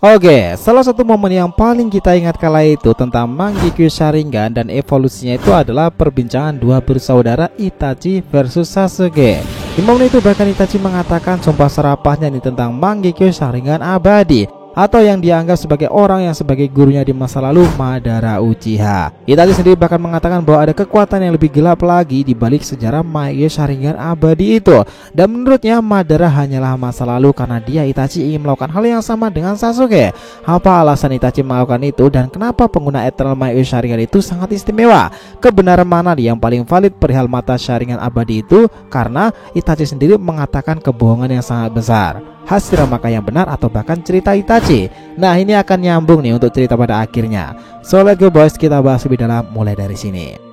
Oke, salah satu momen yang paling kita ingat kala itu tentang Mangekyou Sharingan dan evolusinya itu adalah perbincangan dua bersaudara Itachi versus Sasuke. Di momen itu bahkan Itachi mengatakan sumpah serapahnya nih tentang Mangekyou Sharingan abadi, atau yang dianggap sebagai orang yang sebagai gurunya di masa lalu, Madara Uchiha. Itachi sendiri bahkan mengatakan bahwa ada kekuatan yang lebih gelap lagi di balik sejarah Mangekyou Sharingan abadi itu. Dan menurutnya Madara hanyalah masa lalu karena dia Itachi ingin melakukan hal yang sama dengan Sasuke. Apa alasan Itachi melakukan itu dan kenapa pengguna Eternal Mangekyou Sharingan itu sangat istimewa? Kebenaran mana yang paling valid perihal mata Sharingan abadi itu? Karena Itachi sendiri mengatakan kebohongan yang sangat besar. Hashirama yang benar atau bahkan cerita Itachi. Nah, ini akan nyambung nih untuk cerita pada akhirnya. So let's go boys, kita bahas lebih dalam mulai dari sini.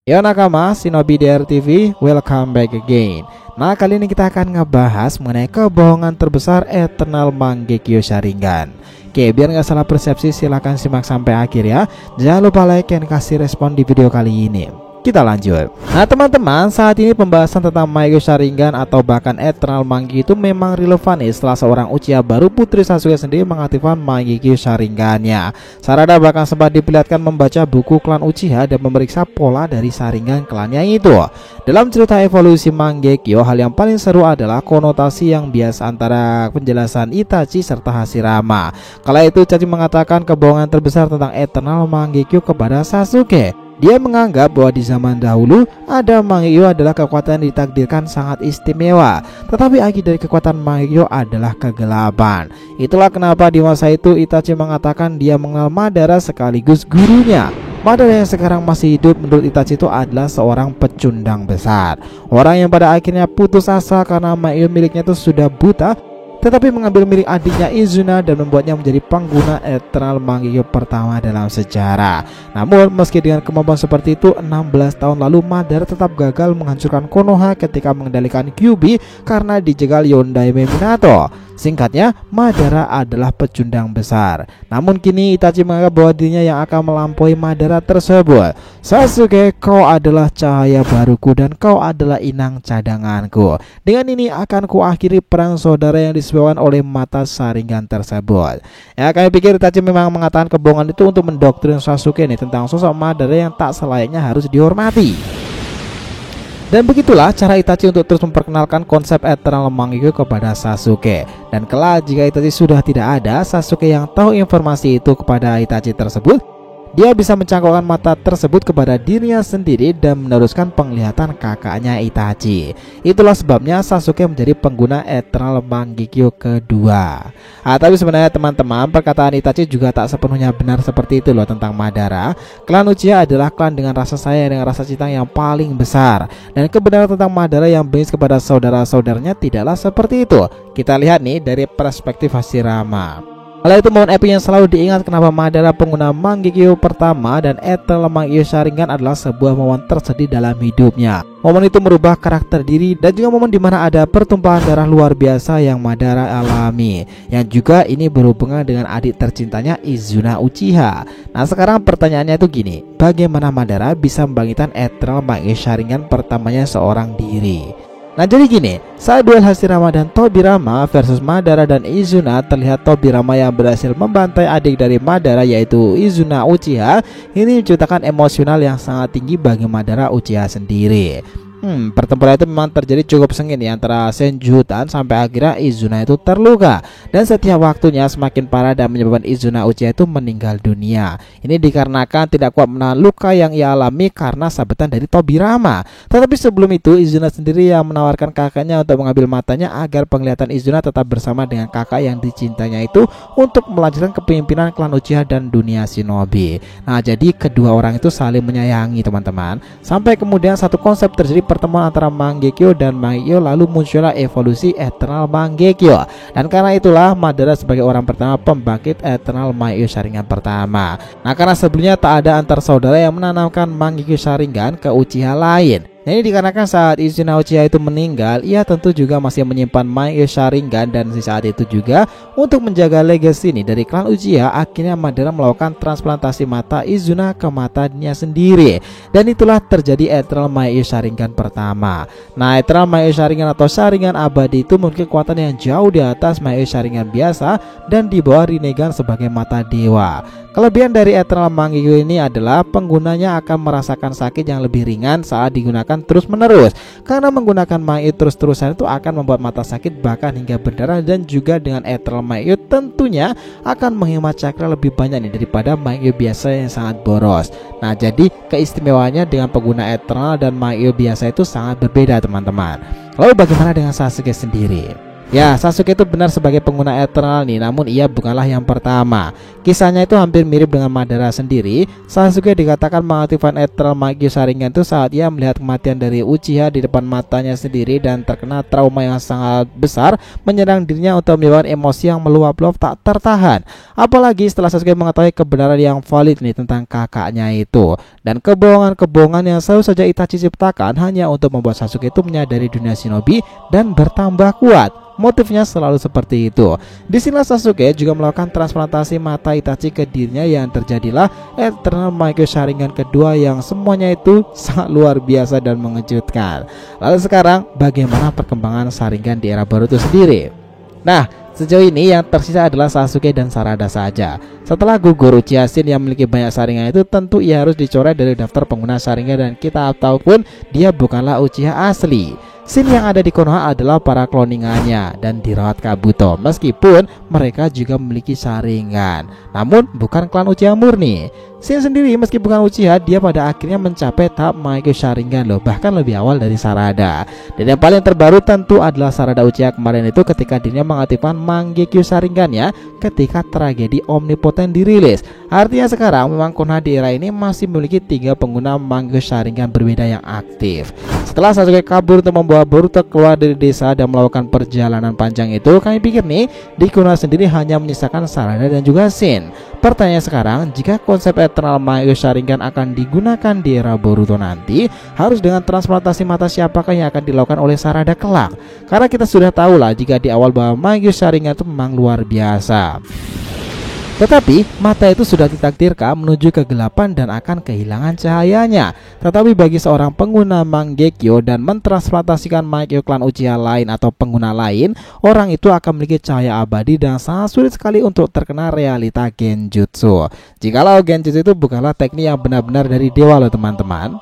Yo nakama, Shinobi DR TV, welcome back again. Nah, kali ini kita akan ngebahas mengenai kebohongan terbesar Eternal Mangekyou Sharingan. Oke, biar nggak salah persepsi silahkan simak sampai akhir ya. Jangan lupa like dan kasih respon di video kali ini. Kita lanjut. Nah teman-teman, saat ini pembahasan tentang Mangekyou Sharingan atau bahkan Eternal Mangekyou itu memang relevan nih setelah seorang Uchiha baru putri Sasuke sendiri mengaktifkan Mangekyou Sharingannya. Sarada bahkan sempat diperlihatkan membaca buku klan Uchiha dan memeriksa pola dari Sharingan klannya itu. Dalam cerita evolusi Mangekyou, hal yang paling seru adalah konotasi yang bias antara penjelasan Itachi serta Hashirama. Kala itu Itachi mengatakan kebohongan terbesar tentang Eternal Mangekyou kepada Sasuke. Dia menganggap bahwa di zaman dahulu ada Mangekyou adalah kekuatan yang ditakdirkan sangat istimewa, tetapi akibat dari kekuatan Mangekyou adalah kegelapan. Itulah kenapa di masa itu Itachi mengatakan dia mengenal Madara sekaligus gurunya. Madara yang sekarang masih hidup menurut Itachi itu adalah seorang pecundang besar, orang yang pada akhirnya putus asa karena Mangekyou miliknya itu sudah buta, tetapi mengambil milik adiknya Izuna dan membuatnya menjadi pengguna Eternal Mangekyou pertama dalam sejarah. Namun meski dengan kemampuan seperti itu, 16 tahun lalu Madara tetap gagal menghancurkan Konoha ketika mengendalikan Kyuubi karena dijegal Yondaime Minato. Singkatnya, Madara adalah pecundang besar. Namun kini Itachi menganggap bahwa dirinya yang akan melampaui Madara tersebut. Sasuke, kau adalah cahaya baruku dan kau adalah inang cadanganku. Dengan ini akan kuakhiri perang saudara yang disebabkan oleh mata Sharingan tersebut. Ya, kami pikir Itachi memang mengatakan kebohongan itu untuk mendoktrin Sasuke nih tentang sosok Madara yang tak selayaknya harus dihormati. Dan begitulah cara Itachi untuk terus memperkenalkan konsep Eternal Mangekyou kepada Sasuke. Dan kelak jika Itachi sudah tidak ada, Sasuke yang tahu informasi itu kepada Itachi tersebut, dia bisa mencangkokkan mata tersebut kepada dirinya sendiri dan meneruskan penglihatan kakaknya Itachi. Itulah sebabnya Sasuke menjadi pengguna Eternal Mangekyou kedua. Tapi sebenarnya teman-teman, perkataan Itachi juga tak sepenuhnya benar seperti itu loh tentang Madara. Klan Uchiha adalah klan dengan rasa sayang dan rasa cinta yang paling besar. Dan kebenaran tentang Madara yang bengis kepada saudara-saudaranya tidaklah seperti itu. Kita lihat nih dari perspektif Hashirama. Oleh itu momen epic yang selalu diingat kenapa Madara pengguna Mangekyou pertama dan Eternal Mangekyou Sharingan adalah sebuah momen tersedih dalam hidupnya. Momen itu merubah karakter diri dan juga momen dimana ada pertumpahan darah luar biasa yang Madara alami. Yang juga ini berhubungan dengan adik tercintanya Izuna Uchiha. Nah sekarang pertanyaannya itu gini, bagaimana Madara bisa membangkitkan Eternal Mangekyou Sharingan pertamanya seorang diri? Nah jadi gini, saat duel Hashirama dan Tobirama versus Madara dan Izuna, terlihat Tobirama yang berhasil membantai adik dari Madara yaitu Izuna Uchiha. Ini menciptakan emosional yang sangat tinggi bagi Madara Uchiha sendiri. Pertempuran itu memang terjadi cukup sengit ya antara Senjutan sampai akhirnya Izuna itu terluka. Dan setiap waktunya semakin parah dan menyebabkan Izuna Uchiha itu meninggal dunia. Ini dikarenakan tidak kuat menahan luka yang ia alami karena sabetan dari Tobirama. Tetapi sebelum itu Izuna sendiri yang menawarkan kakaknya untuk mengambil matanya agar penglihatan Izuna tetap bersama dengan kakak yang dicintanya itu untuk melanjutkan kepemimpinan klan Uchiha dan dunia shinobi. Nah jadi kedua orang itu saling menyayangi teman-teman. Sampai kemudian satu konsep terjadi pertemuan antara Mangekyou dan Mangekyou, lalu muncullah evolusi Eternal Mangekyou. Dan karena itulah Madara sebagai orang pertama pembangkit Eternal Mangekyou Sharingan pertama. Nah karena sebelumnya tak ada antar saudara yang menanamkan Mangekyou Sharingan ke Uchiha lain. Nah, ini dikarenakan saat Izuna Uchiha itu meninggal, ia tentu juga masih menyimpan Mangekyo Sharingan, dan di saat itu juga untuk menjaga legasi ini dari klan Uchiha, akhirnya Madara melakukan transplantasi mata Izuna ke matanya sendiri, dan itulah terjadi Eternal Mangekyo Sharingan pertama. Nah, Eternal Mangekyo Sharingan atau Sharingan abadi itu memiliki kekuatan yang jauh di atas Mangekyo Sharingan biasa dan di bawah Rinnegan sebagai mata dewa. Kelebihan dari Eternal Mangekyo ini adalah penggunanya akan merasakan sakit yang lebih ringan saat digunakan terus menerus, karena menggunakan Mangekyo terus-terusan itu akan membuat mata sakit bahkan hingga berdarah, dan juga dengan Eternal Mangekyo tentunya akan menghemat cakra lebih banyak nih daripada Mangekyo biasa yang sangat boros. Nah, jadi keistimewaannya dengan pengguna Eternal dan Mangekyo biasa itu sangat berbeda teman-teman. Lalu bagaimana dengan Sasuke sendiri? Ya, Sasuke itu benar sebagai pengguna Eternal nih, namun ia bukanlah yang pertama. Kisahnya itu hampir mirip dengan Madara sendiri. Sasuke dikatakan mengaktifkan Eternal Mangekyo Sharingan itu saat ia melihat kematian dari Uchiha di depan matanya sendiri dan terkena trauma yang sangat besar menyerang dirinya untuk menyebabkan emosi yang meluap-luap tak tertahan. Apalagi setelah Sasuke mengetahui kebenaran yang valid nih tentang kakaknya itu, dan kebohongan-kebohongan yang selalu saja Itachi ciptakan hanya untuk membuat Sasuke itu menyadari dunia shinobi dan bertambah kuat. Motifnya selalu seperti itu. Disinilah Sasuke juga melakukan transplantasi mata Itachi ke dirinya, yang terjadilah Eternal Mangekyo Sharingan kedua yang semuanya itu sangat luar biasa dan mengejutkan. Lalu sekarang bagaimana perkembangan Sharingan di era Boruto sendiri? Nah, sejauh ini yang tersisa adalah Sasuke dan Sarada saja. Setelah gugur Uchiha Shin yang memiliki banyak Sharingan itu, tentu ia harus dicoret dari daftar pengguna Sharingan, dan kita tahu pun dia bukanlah Uchiha asli. Shin yang ada di Konoha adalah para kloningannya dan dirawat Kabuto, meskipun mereka juga memiliki Sharingan, namun bukan klan Uchiha murni. Shin sendiri meski bukan Uchiha, dia pada akhirnya mencapai tahap Mangekyo Sharingan loh, bahkan lebih awal dari Sarada. Dan yang paling terbaru tentu adalah Sarada Uchiha kemarin itu, ketika dirinya mengaktifkan Mangekyo Sharingannya ketika tragedi omnipoten dirilis. Artinya sekarang memang Konoha di era ini masih memiliki 3 pengguna Mangekyo Sharingan berbeda yang aktif. Setelah Sasuke kabur untuk membawa Boruto keluar dari desa dan melakukan perjalanan panjang itu, kami pikir nih di Konoha sendiri hanya menyisakan Sarada dan juga Shin. Pertanyaan sekarang, jika konsep Eternal Mangekyo Sharingan akan digunakan di era Boruto nanti, harus dengan transplantasi mata siapakah yang akan dilakukan oleh Sarada kelak? Karena kita sudah tahu lah jika di awal bahwa Mangekyo Sharingan itu memang luar biasa, tetapi mata itu sudah ditakdirkan menuju kegelapan dan akan kehilangan cahayanya. Tetapi bagi seorang pengguna Mangekyo dan mentransplantasikan Mangekyo klan Uchiha lain atau pengguna lain, orang itu akan memiliki cahaya abadi dan sangat sulit sekali untuk terkena realita Genjutsu. Jikalau Genjutsu itu bukanlah teknik yang benar-benar dari dewa loh teman-teman.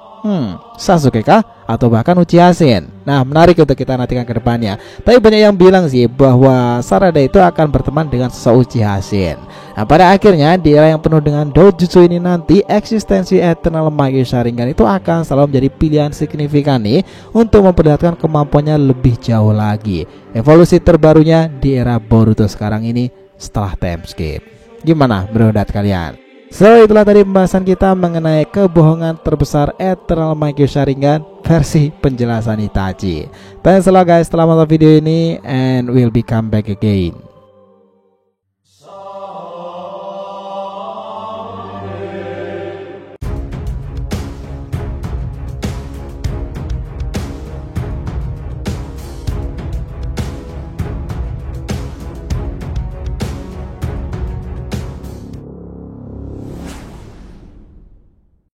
Sasuke kah? Atau bahkan Uchiha Shin? Nah, menarik untuk kita nantikan ke depannya. Tapi banyak yang bilang sih bahwa Sarada itu akan berteman dengan sosok Uchiha Shin. Nah, pada akhirnya di era yang penuh dengan doujutsu ini nanti, eksistensi Eternal Mangekyo Sharingan itu akan selalu menjadi pilihan signifikan nih untuk memperlihatkan kemampuannya lebih jauh lagi. Evolusi terbarunya di era Boruto sekarang ini setelah time skip. Gimana menurut kalian? So, itulah tadi pembahasan kita mengenai kebohongan terbesar Eternal Mangekyo Sharingan versi penjelasan Itachi. Thanks a lot guys telah menonton video ini, and we'll be come back again.